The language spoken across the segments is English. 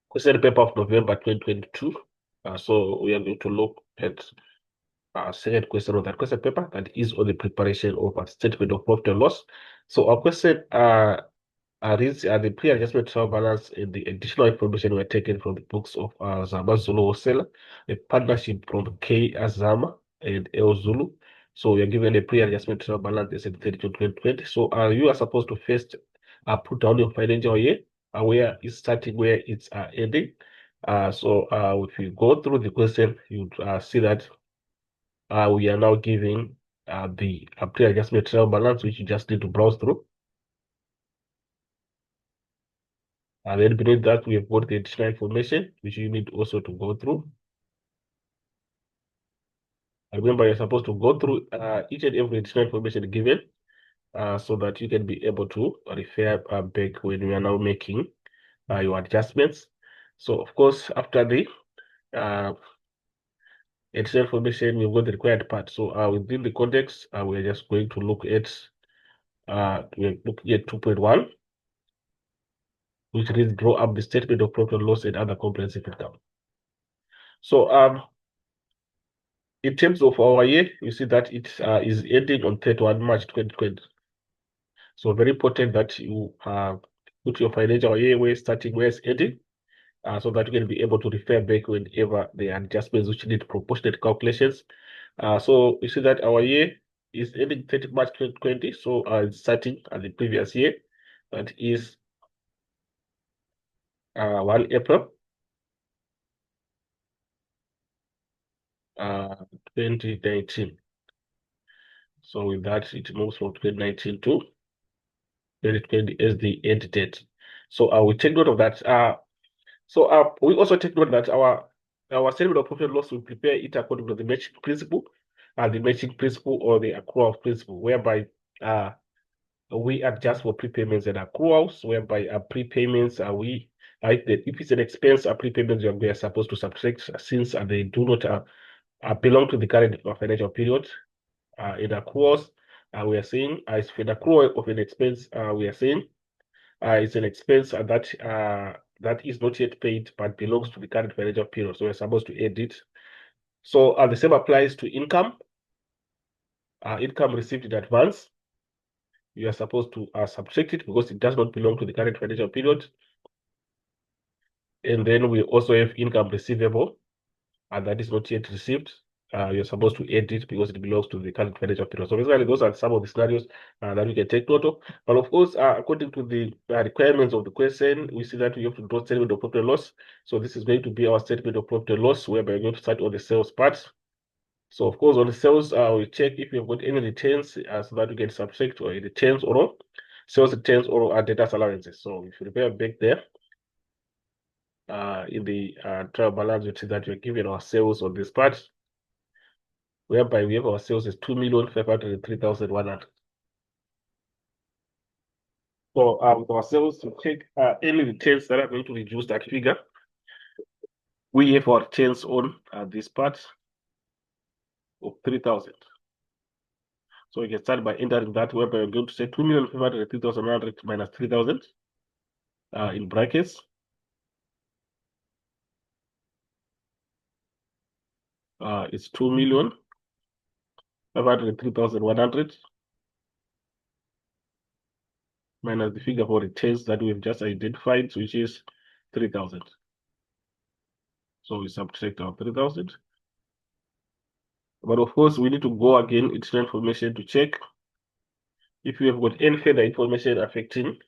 question paper of November 2022. So we are going to look at second question of that question paper, that is on the preparation of a statement of profit and loss. So our question reads the pre-adjustment trial balance and the additional information were taken from the books of Zama Zulu Wholesaler, a partnership from K Azama and El Zulu. So we are given a pre-adjustment trial balance as at 30 June 2020. So you are supposed to first put down your financial year, where it's starting, where it's ending. So if you go through the question, you see that we are now giving the pre-adjustment trial balance, which you just need to browse through. And then beneath that, we have got the additional information, which you need also to go through. And remember, you're supposed to go through each and every additional information given so that you can be able to refer back when you are now making your adjustments. So, of course, after the additional information, we've got the required part. So, within the context, we're just going to look at we're looking at 2.1, which reads draw up the statement of profit and loss and other comprehensive income. So, in terms of our year, you see that it is ending on 31 March 2020. So very important that you put your financial year where starting, where it's ending, so that you can be able to refer back whenever there are adjustments which need proportionate calculations. So you see that our year is ending 30 March 2020. So it's starting at the previous year, that is 1 April 2019. So with that, it moves from 2019 to 2020 as the end date. So we take note of that. So we also take note that our statement of profit and loss, we prepare it according to the matching principle, the matching principle or the accrual principle, whereby we adjust for prepayments and accruals, whereby prepayments if it's an expense, prepayments we are supposed to subtract since they do not belong to the current financial period. In accruals, we are saying as for the accrual of an expense, we are saying it's an expense that is not yet paid but belongs to the current financial period. So we're supposed to add it. So the same applies to income. Income received in advance. You are supposed to subtract it because it does not belong to the current financial period. And then we also have income receivable, and that is not yet received. You're supposed to add it because it belongs to the current financial period. So basically, those are some of the scenarios that we can take note of. But of course, according to the requirements of the question, we see that we have to draw statement of profit and loss. So this is going to be our statement of profit and loss, whereby we're going to start on the sales part. So of course, on the sales, we check if we've got any returns so that we can subtract or returns or not, sales returns or data allowances. So if you repair back there, in the trial balance, you see that we're given our sales on this part, whereby we have our sales is 2,503,100. So with our sales, to take any returns that are going to reduce that figure, we have our returns on this part of 3,000. So we can start by entering that, whereby we're going to say 2,503,100 minus 3,000 in brackets. It's 2,503,100 minus the figure for returns that we've just identified, which is 3,000. So we subtract our 3,000. But of course, we need to go again into information to check if we have got any further information affecting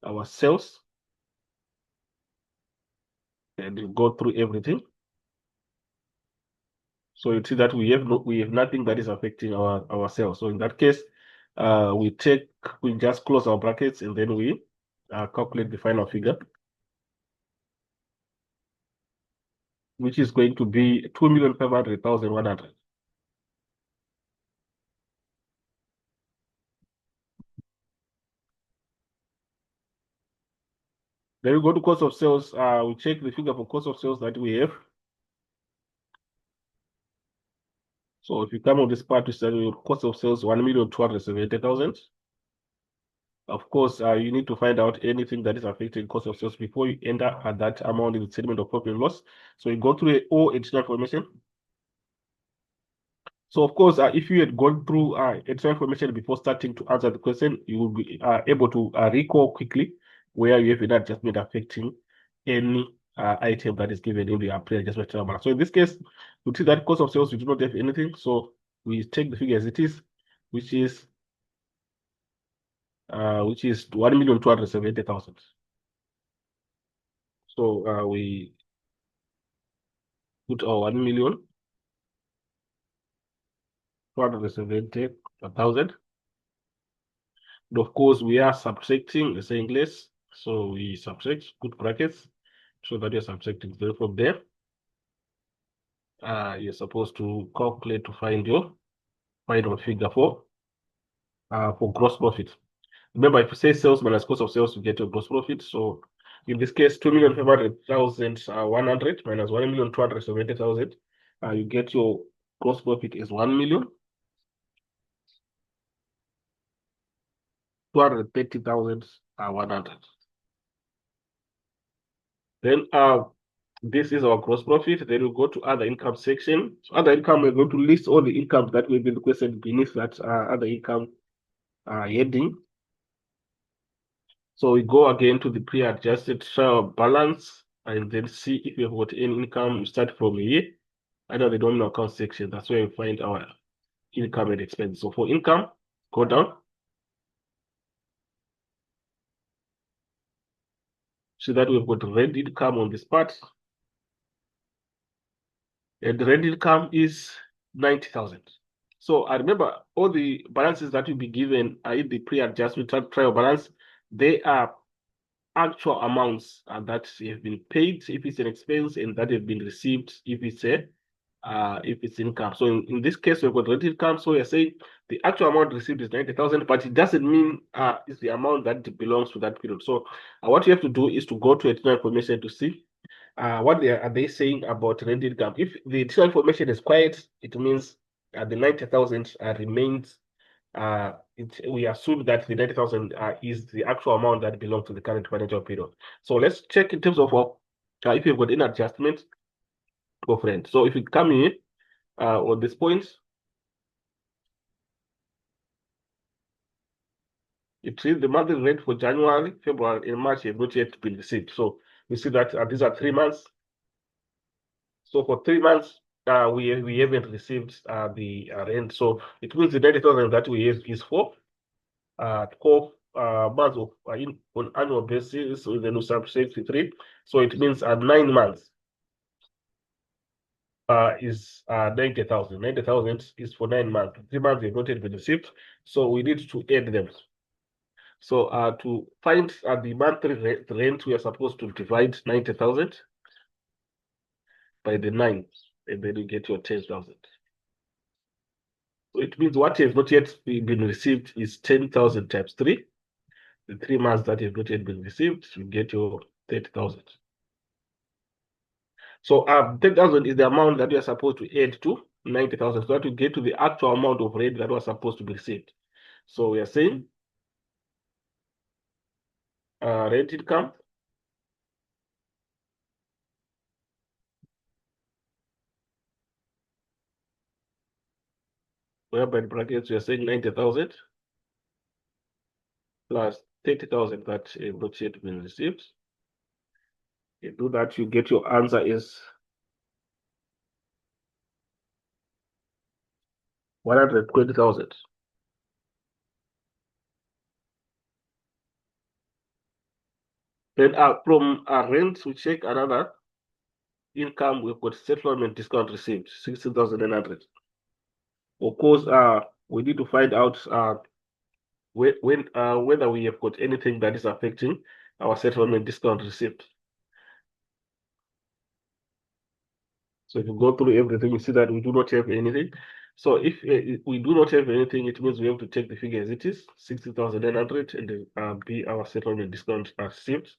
our sales. And we go through everything. So you see that we have nothing that is affecting our sales. So in that case, we just close our brackets and then we calculate the final figure, which is going to be 2,500,100. Then we go to cost of sales. We check the figure for cost of sales that we have. So if you come on this part, we say cost of sales 1,270,000. Of course, you need to find out anything that is affecting cost of sales before you enter at that amount in the statement of profit and loss. So you go through all additional information. So of course, if you had gone through extra information before starting to answer the question, you will be able to recall quickly where you have an adjustment affecting any item that is given in the pre-adjustment trial balance. So in this case, you see that cost of sales, we do not have anything. So we take the figure as it is, which is 1,270,000. So we put our 1,270,000. And of course, we are subtracting, let's say English. So we subtract, put brackets, so that you're subtracting zero from there. You're supposed to calculate to find your final figure for gross profit. Remember, if you say sales minus cost of sales, you get your gross profit. So in this case, 2,500,100 minus 1,270,000, you get your gross profit is 1,230,100. Then this is our gross profit. Then we go to other income section. So other income, we're going to list all the income that will be requested beneath that other income heading. So we go again to the pre-adjusted trial balance and then see if we have got any income. We start from here. Under the nominal account section, that's where we find our income and expense. So for income, go down. See that we've got rent income on this part. And the rent income is 90,000. So I remember all the balances that will be given in the pre-adjustment trial balance, they are actual amounts that have been paid if it's an expense and that have been received if it's income. So in this case, we've got rent income. So you're saying the actual amount received is 90,000, but it doesn't mean it's the amount that belongs to that period. So what you have to do is to go to additional information to see what are they saying about rent income. If the additional information is quiet, it means the 90,000 remains. We assume that the 90,000 is the actual amount that belongs to the current financial period. So let's check in terms of if you've got any adjustment for rent. So if you come here on this point, it reads the monthly rent for January, February, and March have not yet been received. So we see that these are 3 months. So for 3 months, we haven't received the rent. So it means the 90,000 that we have is for 12 months of on annual basis. So then we subtract 3. So it means 9 months is 90,000. 90,000 is for 9 months. 3 months have not yet been received. So we need to add them. So to find the monthly rent, we are supposed to divide 90,000 by the 9, and then you get your 10,000. So it means what has not yet been received is 10,000 times 3. The 3 months that have not yet been received, you get your 30,000. So 10,000 is the amount that you are supposed to add to 90,000, so that you get to the actual amount of rent that was supposed to be received. So we are saying rent income whereby in brackets we are saying 90,000 plus 30,000 that have not yet been received. You do that, you get your answer is 120,000. Then from rent, we check another income. We've got settlement discount received, 16,900. Of course, we need to find out whether we have got anything that is affecting our settlement discount received. So if you go through everything, you see that we do not have anything. So if we do not have anything, it means we have to take the figure as it is, 60,900, and be our settlement discount received.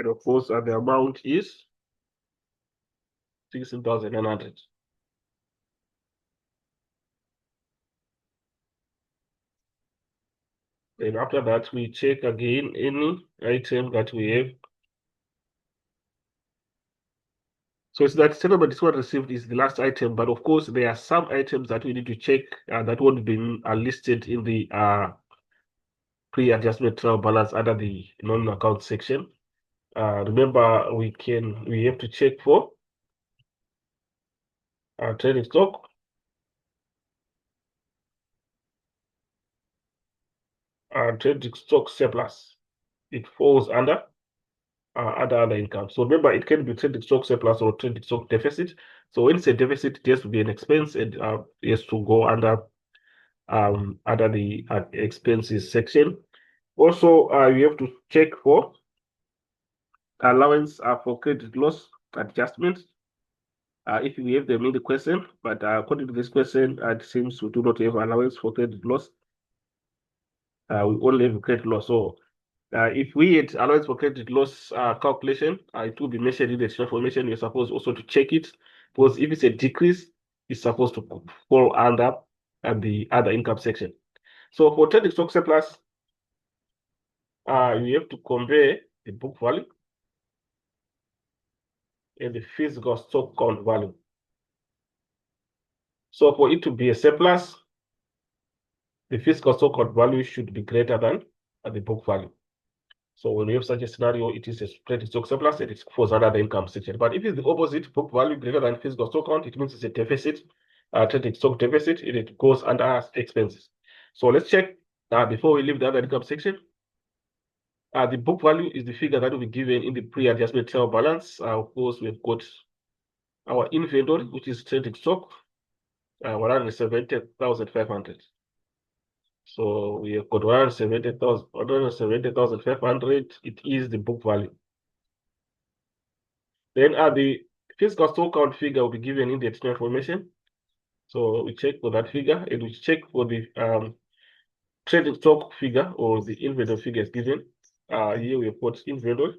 And of course, the amount is 16,900. Then after that, we check again any item that we have. So it's that settlement is what received is the last item, but of course there are some items that we need to check that won't be listed in the pre-adjustment trial balance under the non-account section. Remember, we have to check for trading stock, trading stock surplus. It falls under other income. So remember, it can be trading stock surplus or trading stock deficit. So when it's a deficit, it has to be an expense and it has to go under the expenses section. Also, you have to check for allowance for credit loss adjustment. If we have them in the question, but according to this question, it seems we do not have allowance for credit loss. We only have credit loss. So if we had allowance for credit loss calculation, it will be mentioned in the information. You're supposed also to check it, because if it's a decrease, it's supposed to fall under the other income section. So for trading stock surplus, you have to compare the book value and the physical stock count value. So for it to be a surplus, the physical stock count value should be greater than the book value. So when we have such a scenario, it is a trading stock surplus and it falls under the income section. But if it's the opposite, book value greater than physical stock count, it means it's a deficit, trading stock deficit, and it goes under expenses. So let's check before we leave the other income section. The book value is the figure that will be given in the pre-adjustment trial balance. Of course, we've got our inventory, which is trading stock, 170,500. So we have got 170,500. It is the book value. Then the physical stock count figure will be given in the additional information. So we check for that figure and we check for the trading stock figure or the inventory figure is given. Here we have got inventory,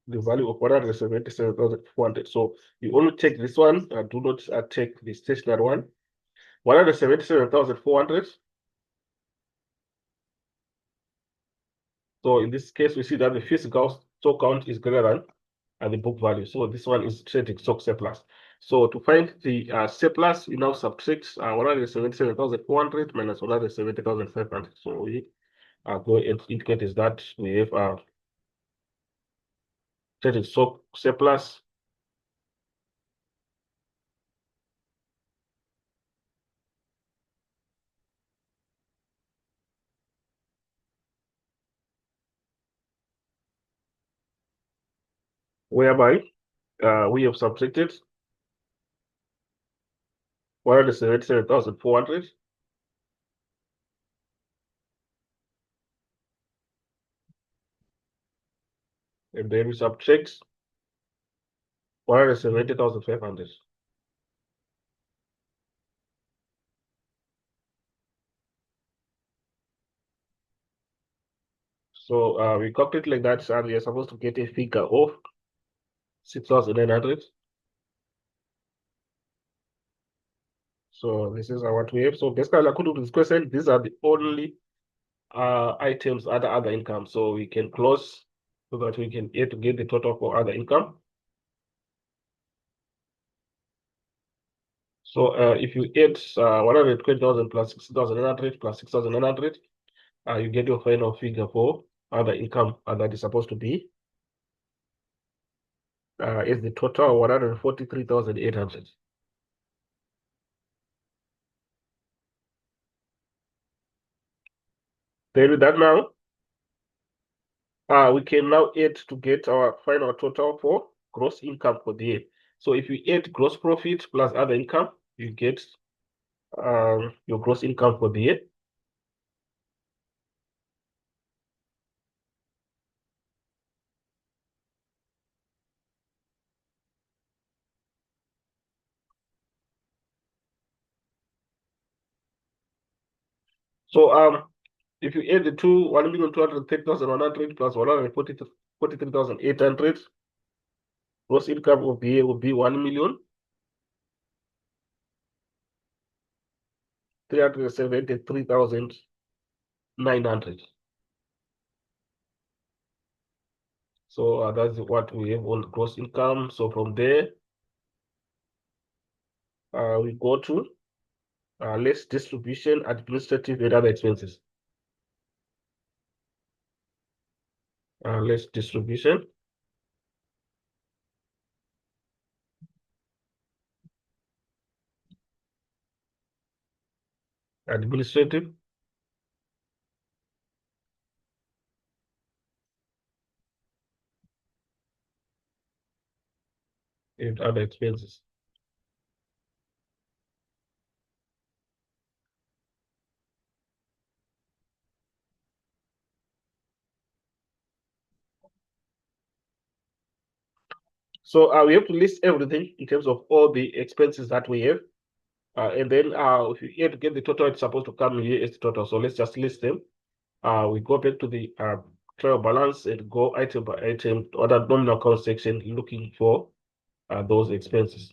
the value of 177,400. So you only take this one, do not take the stationary one. 177,400. So in this case, we see that the physical stock count is greater than the book value. So this one is trading stock surplus. So to find the surplus, you now subtract 177,400 minus 170,500. So we go and indicate is that we have trading stock surplus whereby we have subtracted 177,400 and then we subtract 170,500. So we calculate like that, and we are supposed to get a figure of 6,900. So this is what we have. So basically, according to this question, these are the only items other income. So we can close so that we can get the total for other income. So if you add 120,000 plus 6,900 plus 6,900, you get your final figure for other income that is supposed to be is the total 143,800. Then with that now, we can now add to get our final total for gross income for the year. So if you add gross profit plus other income, you get your gross income for the year. So if you add the two 1,230,100 plus 143,800, 43,800. Gross income of the year will be 1,373,900. So that's what we have on gross income. So from there, we go to less distribution, administrative, and other expenses. Less distribution, administrative, and other expenses. So we have to list everything in terms of all the expenses that we have. And then if you have to get the total, it's supposed to come here as the total. So let's just list them. We go back to the trial balance and go item by item to other nominal account section looking for those expenses.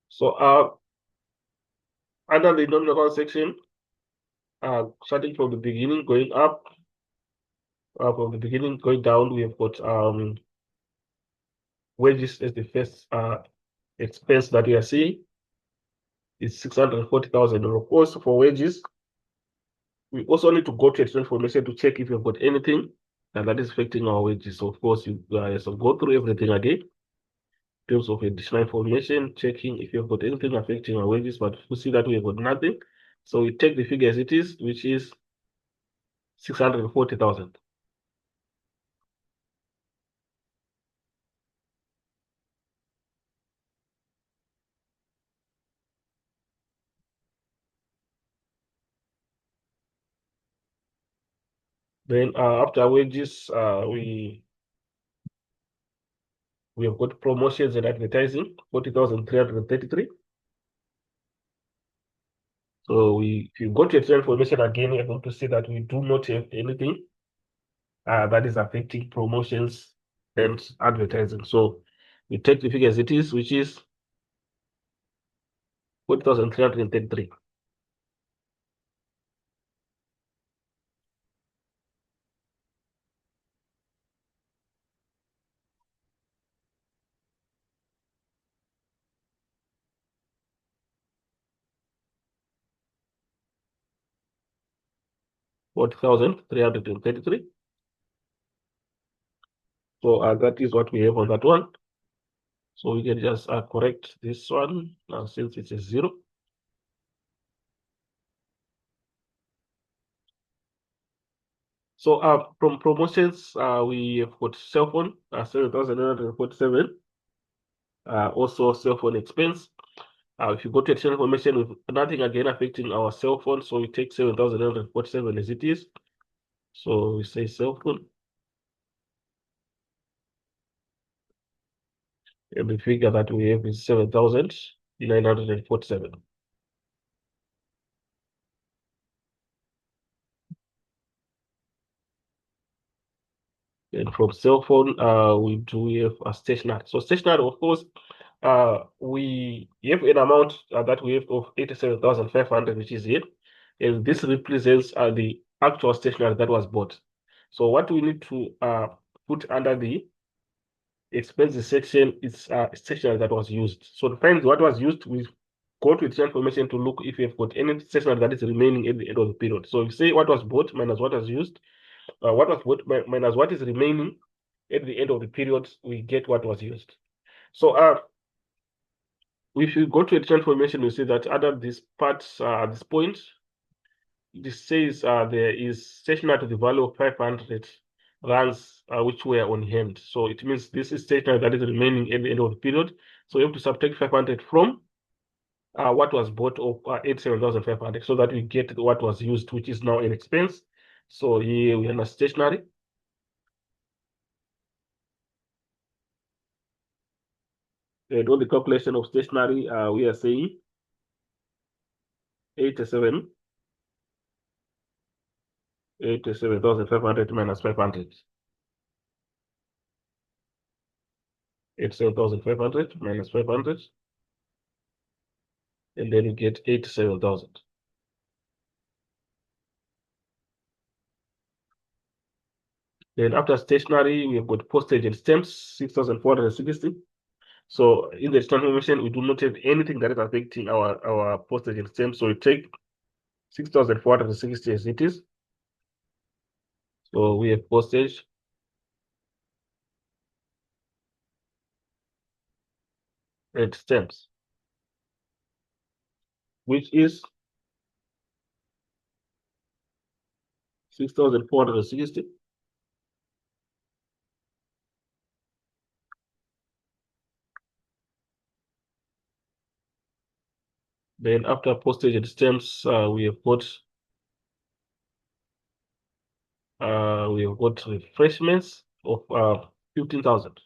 So under the nominal account section, starting from the beginning, going up, from the beginning going down, we have got wages as the first expense that we are seeing. It's 640,000 euro. Also for wages, we also need to go to external information to check if you've got anything that is affecting our wages. So of course, you guys will go through everything again in terms of additional information, checking if you've got anything affecting our wages, but we see that we have got nothing. So we take the figure as it is, which is 640,000. Then after wages, we have got promotions and advertising, 40,333. So if you go to external information again, you're going to see that we do not have anything that is affecting promotions and advertising. So we take the figure as it is, which is 40,333. 40,333. So that is what we have on that one. So we can just correct this one now since it's a 0. So from promotions, we have got cell phone, 7,947. Also cell phone expense. If you go to additional information with nothing again affecting our cell phone, so we take 7,947 as it is. So we say cell phone. And the figure that we have is 7,947. And from cell phone, we do have a stationary. So stationary, of course, we have an amount that we have of 87,500, which is here. And this represents the actual stationery that was bought. So what we need to put under the expenses section is stationery that was used. So to find what was used, we go to the information to look if you've got any stationery that is remaining at the end of the period. So you say what was bought minus what was used, what was bought minus what is remaining at the end of the period, we get what was used. So if you go to additional information, you see that under this part, this point, this says there is stationery to the value of 500 rands which were on hand. So it means this is stationery that is remaining at the end of the period. So you have to subtract 500 from what was bought of 87,500 so that we get what was used, which is now an expense. So here we have a stationery. And on the calculation of stationery, we are saying 87,500 minus 500. 87,500 minus 500. And then you get 87,000. Then after stationery, we have got postage and stamps, 6,460. So in the transformation, we do not have anything that is affecting our postage and stamps. So we take 6,460 as it is. So we have postage and stamps, which is 6,460. Then after postage and stamps, we have got refreshments of 15,000.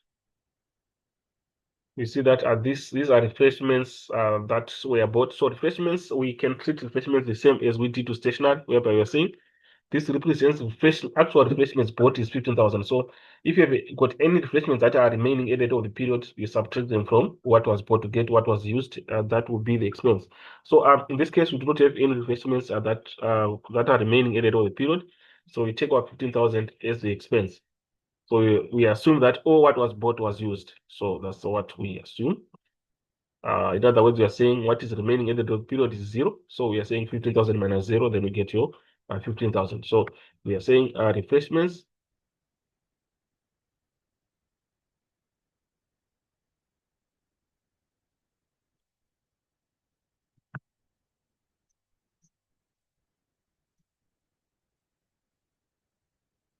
We see that these are refreshments that were bought. So refreshments, we can treat refreshments the same as we did to stationery, whereby we're saying this represents actual refreshments bought is 15,000. So if you have got any refreshments that are remaining at the end of the period, you subtract them from what was bought to get what was used. That would be the expense. So in this case, we do not have any refreshments that are remaining at the end of the period. So we take our 15,000 as the expense. So we assume that all what was bought was used. So that's what we assume. In other words, we are saying what is remaining at the end of the period is zero. So we are saying 15,000 minus zero, then we get your 15,000. So we are saying refreshments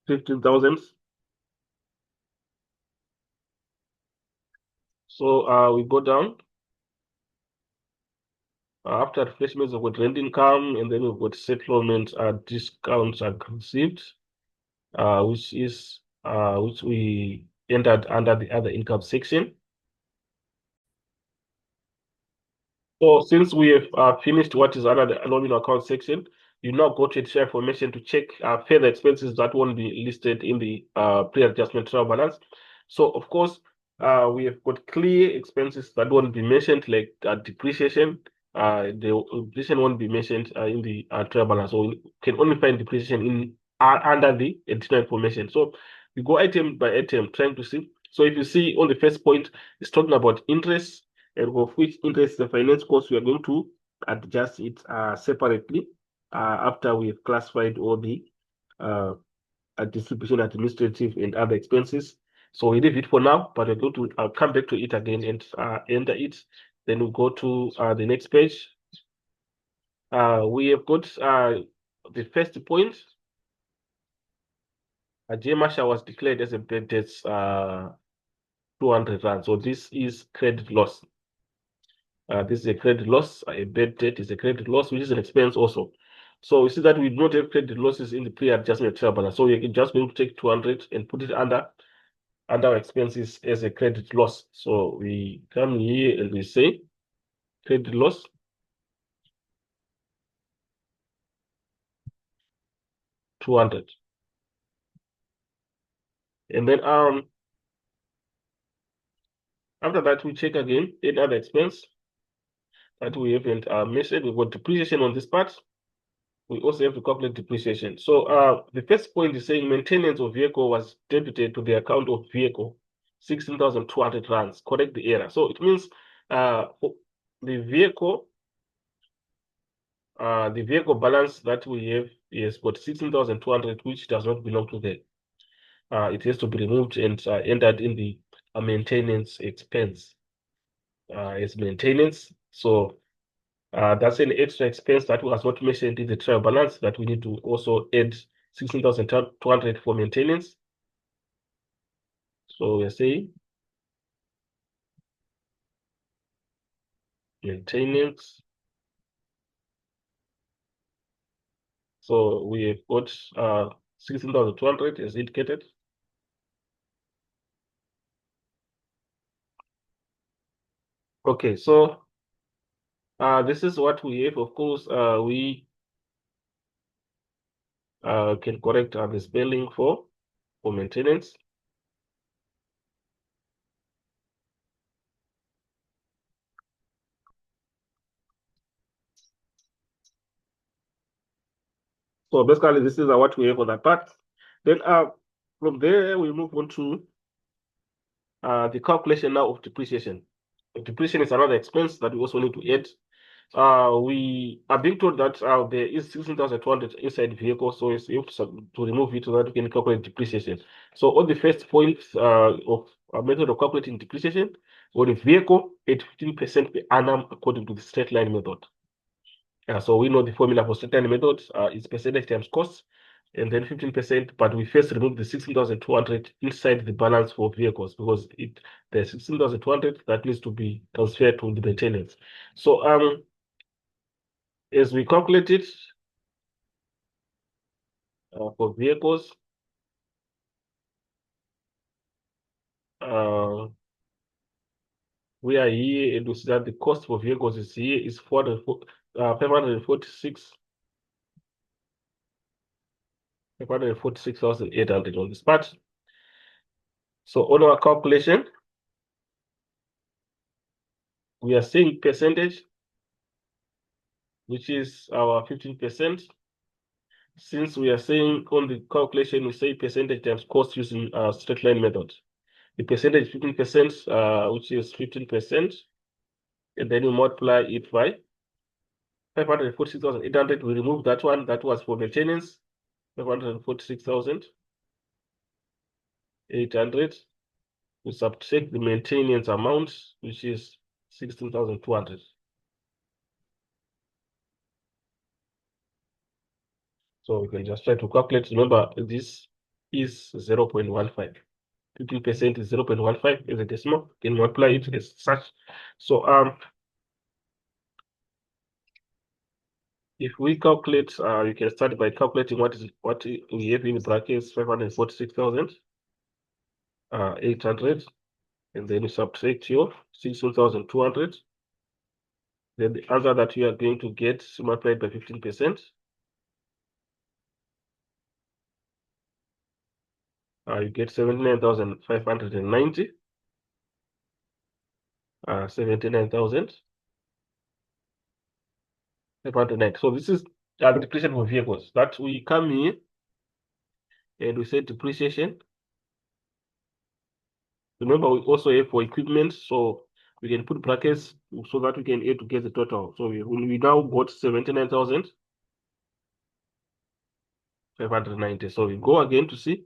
$15,000. So we go down. After refreshments, we've got rent income, and then we've got settlement discounts are received, which we entered under the other income section. So since we have finished what is under the nominal account section, you now go to share information to check further expenses that won't be listed in the pre-adjustment trial balance. So of course, we have got clear expenses that won't be mentioned, like depreciation. The depreciation won't be mentioned in the trial balance. So we can only find depreciation in under the additional information. So we go item by item, trying to see. So if you see on the first point, it's talking about interest, and of which interest the finance cost, we are going to adjust it separately after we have classified all the uh, distribution, administrative, and other expenses. So we leave it for now, but we're going to come back to it again and enter it. Then we go to the next page. We have got the first point. J Marshall was declared as a bad debt 200 rand. So this is credit loss. This is a credit loss. A bad debt is a credit loss, which is an expense also. So we see that we do not have credit losses in the pre-adjustment trial balance. So we're just going to take 200 and put it under our expenses as a credit loss. So we come here and we say credit loss. $200. And then after that, we check again any other expense that we haven't mentioned. We've got depreciation on this part. We also have to calculate depreciation. So the first point is saying maintenance of vehicle was debited to the account of vehicle, 16,200 rands. Correct the error. So it means the vehicle balance that we have is got 16,200, which does not belong to the. It has to be removed and entered in the maintenance expense as maintenance. So that's an extra expense that was not mentioned in the trial balance that we need to also add 16,200 for maintenance. So we're saying maintenance. So we have got 16,200 as indicated. Okay, so this is what we have. Of course, we can correct the spelling for maintenance. So basically, this is what we have for that part. Then from there, we move on to the calculation now of depreciation. Depreciation is another expense that we also need to add. We are being told that there is 16,200 inside the vehicle, so it's, you have to remove it so that we can calculate depreciation. So on the first point of a method of calculating depreciation on a vehicle at 15% per annum according to the straight line method. So we know the formula for straight line method is percentage times cost, and then 15%, but we first remove the 16,200 inside the balance for vehicles because the 16,200 that needs to be transferred to the maintenance. So as we calculate it for vehicles, uh, we are here and we see that the cost for vehicles is here is 546,800 on this part. So on our calculation, we are saying percentage, which is our 15%. Since we are saying on the calculation, we say percentage times cost using straight line method. The percentage 15%, which is 15%, and then you multiply it by 546,800. We remove that one. That was for maintenance. 546,800. We subtract the maintenance amount, which is 16,200. So we can just try to calculate. Remember, this is 0.15. 15% is 0.15 as a decimal. You can multiply it as such. So if we calculate, you can start by calculating what we have in brackets 546,800, and then you subtract your 16,200. Then the answer that you are going to get multiplied by 15%. You get 79,590. 79,590. So this is the depreciation for vehicles. That we come here and we say depreciation. Remember, we also have for equipment, so we can put brackets so that we can add to get the total. So we now got 79,590. So we go again to see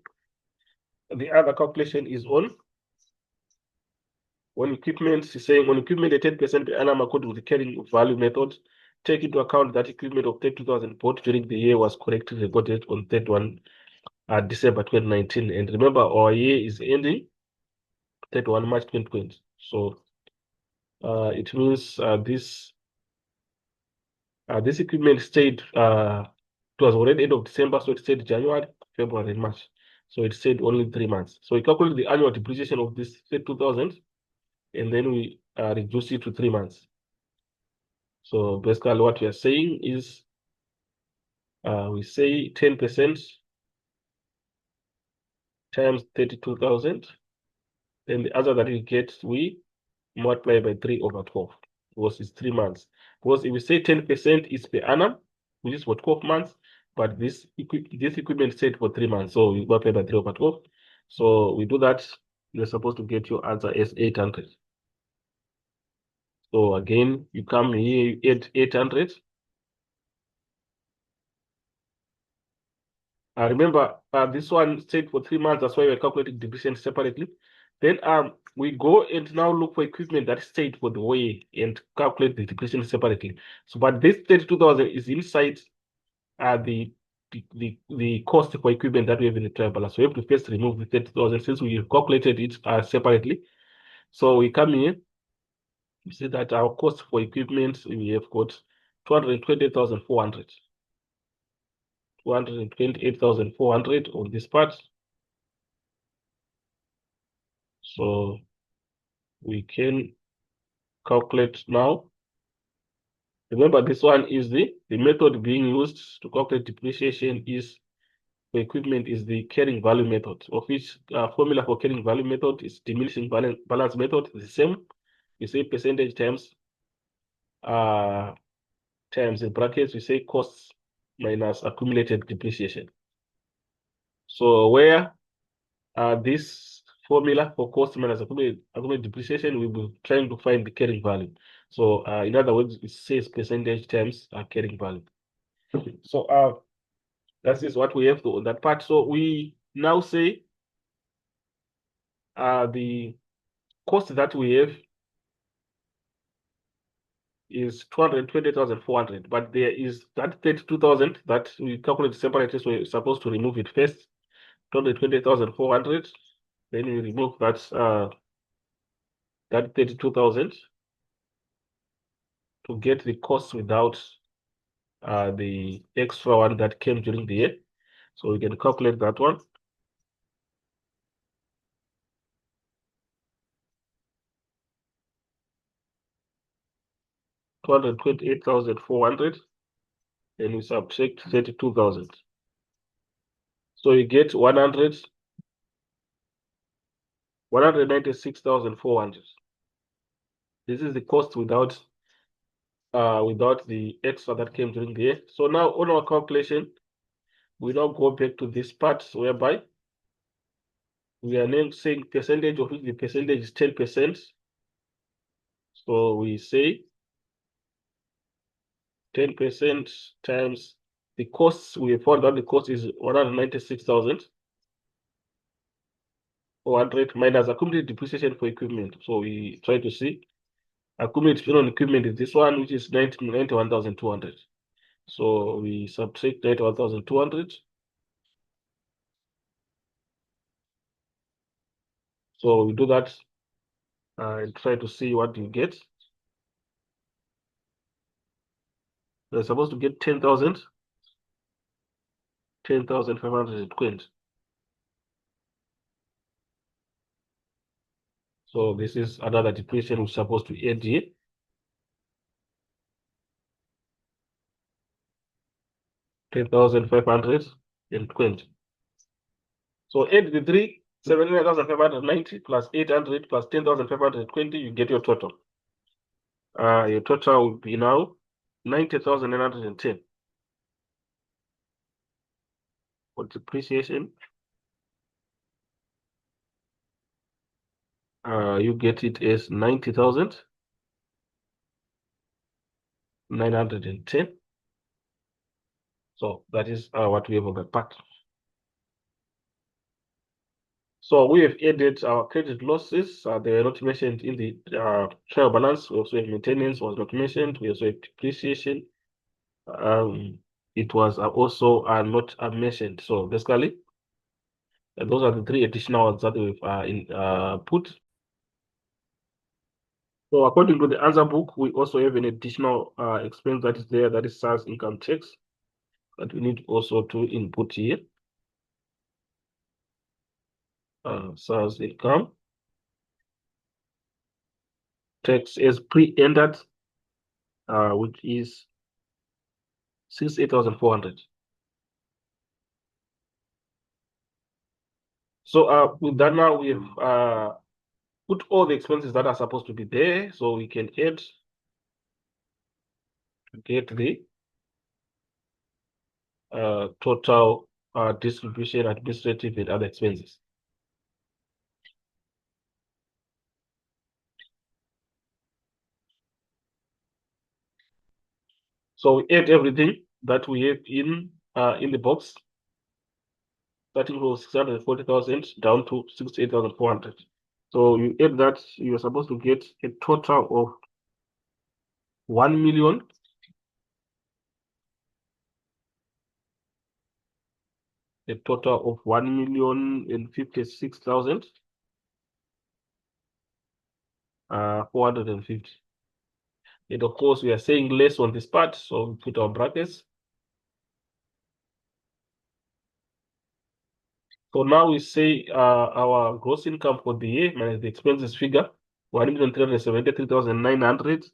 the other calculation is on equipment. It's saying on equipment, a 10% per annum according to the carrying value method. Take into account that equipment of 32,000 bought during the year was correctly recorded on 31 December 2019. And remember, our year is ending 31 March 2020. So it means this equipment stayed, it was already end of December, so it stayed January, February, and March. So it stayed only 3 months. So we calculate the annual depreciation of this 32,000, and then we reduce it to 3 months. So basically what we are saying is we say 10% times 32,000. Then the answer that we get, we multiply by 3/12 because it's 3 months. Because if we say 10% is per annum, which is for 12 months, but this equipment stayed for 3 months, so we multiply by 3/12. So we do that, you're supposed to get your answer as 800. So again, you come here, you add 800. Remember, this one stayed for 3 months. That's why we're calculating depreciation separately. Then we go and now look for equipment that stayed for the way and calculate the depreciation separately. So, but this 32,000 is inside the cost for equipment that we have in the trial balance. So we have to first remove the 30,000 since we calculated it separately. So we come here, you see that our cost for equipment, we have got 228,400. 228,400 on this part. So we can calculate now. Remember, this one is the method being used to calculate depreciation is for equipment is the carrying value method, of which formula for carrying value method is diminishing balance method. It's the same. You say percentage times in brackets, we say costs minus accumulated depreciation. So where this formula for cost minus accumulated depreciation, we'll be trying to find the carrying value. So in other words, it says percentage times carrying value. So that is what we have to on that part. So we now say the cost that we have is 220,400, but there is that 32,000 that we calculate separately, so we're supposed to remove it first. 220,400, then we remove that 32,000 to get the cost without the extra one that came during the year. So we can calculate that one. $228,400, and we subtract 32,000. So you get 196,400. This is the cost without the extra that came during the year. So now on our calculation, we now go back to this part whereby we are now saying percentage of which the percentage is 10%. So we say 10% times the costs. We found out the cost is 196,400 minus accumulated depreciation for equipment. So we try to see accumulated on equipment is this one, which is 91,200. So we subtract 91,200. So we do that and try to see what you get. We're supposed to get 10,520. So this is another depreciation we're supposed to add here. 10,520. So add the 79,590 plus 800 plus 10,520, you get your total. Your total will be now 90,910 for depreciation. You get it as 90,910. So that is what we have on that part. So we have added our credit losses. They were not mentioned in the trial balance. We also have maintenance was not mentioned. We also have depreciation. It was also not mentioned. So basically, those are the three additional ones that we've put. So according to the answer book, we also have an additional expense that is there, that is SARS income tax, that we need also to input here. SARS income tax as pre-entered, which is 68,400. So with that now we've put all the expenses that are supposed to be there, so we can add to get the total distribution, administrative, and other expenses. So we add everything that we have in the box, starting from 640,000 down to 68,400. So you add that, you're supposed to get a total of 1,000,000 a total of 1,056,450. And of course, we are saying less on this part, so we put our brackets. So now we say our gross income for the year minus the expenses figure 1,373,900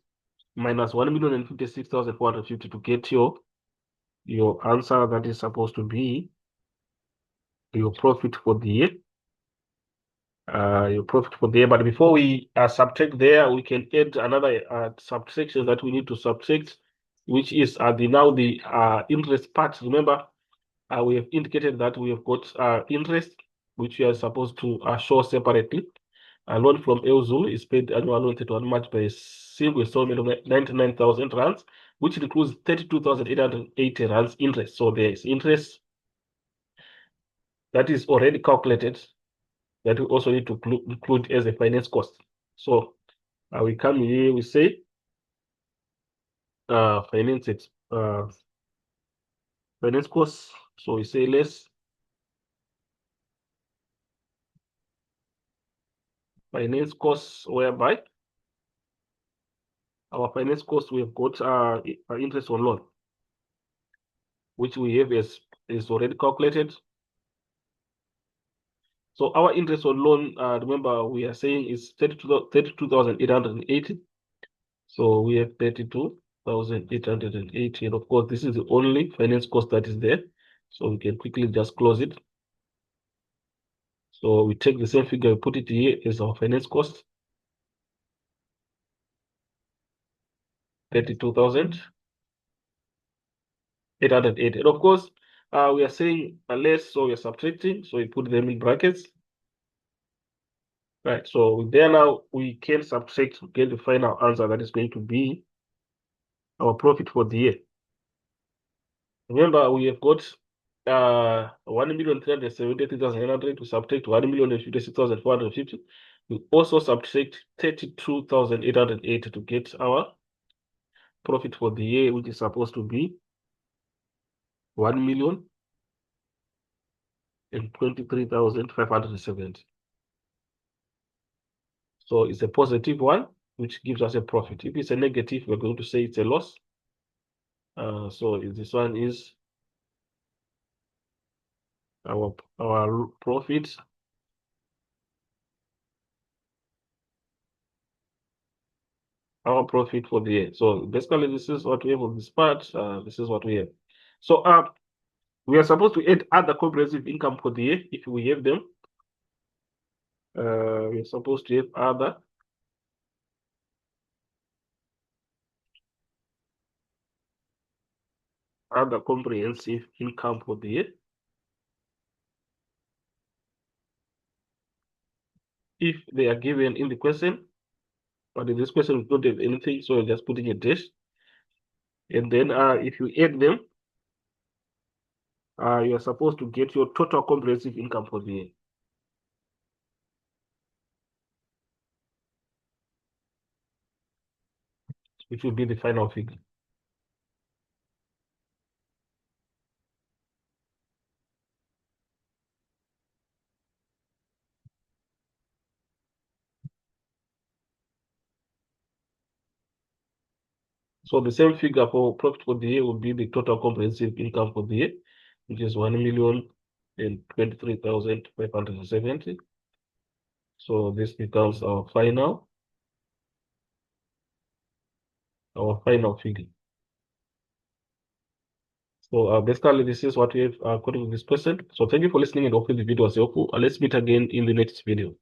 minus 1,056,450 to get your answer that is supposed to be your profit for the year. Your profit for the year. But before we subtract there, we can add another subtraction that we need to subtract, which is the interest part. Remember, we have indicated that we have got interest, which we are supposed to show separately. A loan from Elzul is paid annual loan 31 March by a single installment of 99,000 rands, which includes 32,880 rands interest. So there is interest that is already calculated that we also need to include as a finance cost. So we come here, we say finance costs. So we say less finance costs, whereby our finance cost we have got interest on loan, which we have is already calculated. So our interest on loan, remember we are saying is 32,880. So we have 32,880, and of course this is the only finance cost that is there. So we can quickly just close it. So we take the same figure, we put it here as our finance cost, 32,880. And of course, we are saying less, so we are subtracting, so we put them in brackets. Right, so there now we can subtract to get the final answer that is going to be our profit for the year. Remember, we have got 1,373,900 to subtract 1,056,450. We also subtract 32,880 to get our profit for the year, which is supposed to be 1,023,570. So it's a positive one, which gives us a profit. If it's a negative, we're going to say it's a loss. So this one is our profit. Our profit for the year. So basically, this is what we have on this part. This is what we have. So we are supposed to add other comprehensive income for the year if we have them. We are supposed to have other comprehensive income for the year. If they are given in the question, but in this question we don't have anything, so we're just putting a dash. And then if you add them, you are supposed to get your total comprehensive income for the year, which will be the final figure. So the same figure for profit for the year will be the total comprehensive income for the year, which is 1,023,570. So this becomes our final figure. So basically, this is what we have according to this question. So thank you for listening, and hopefully the video was helpful. Let's meet again in the next video.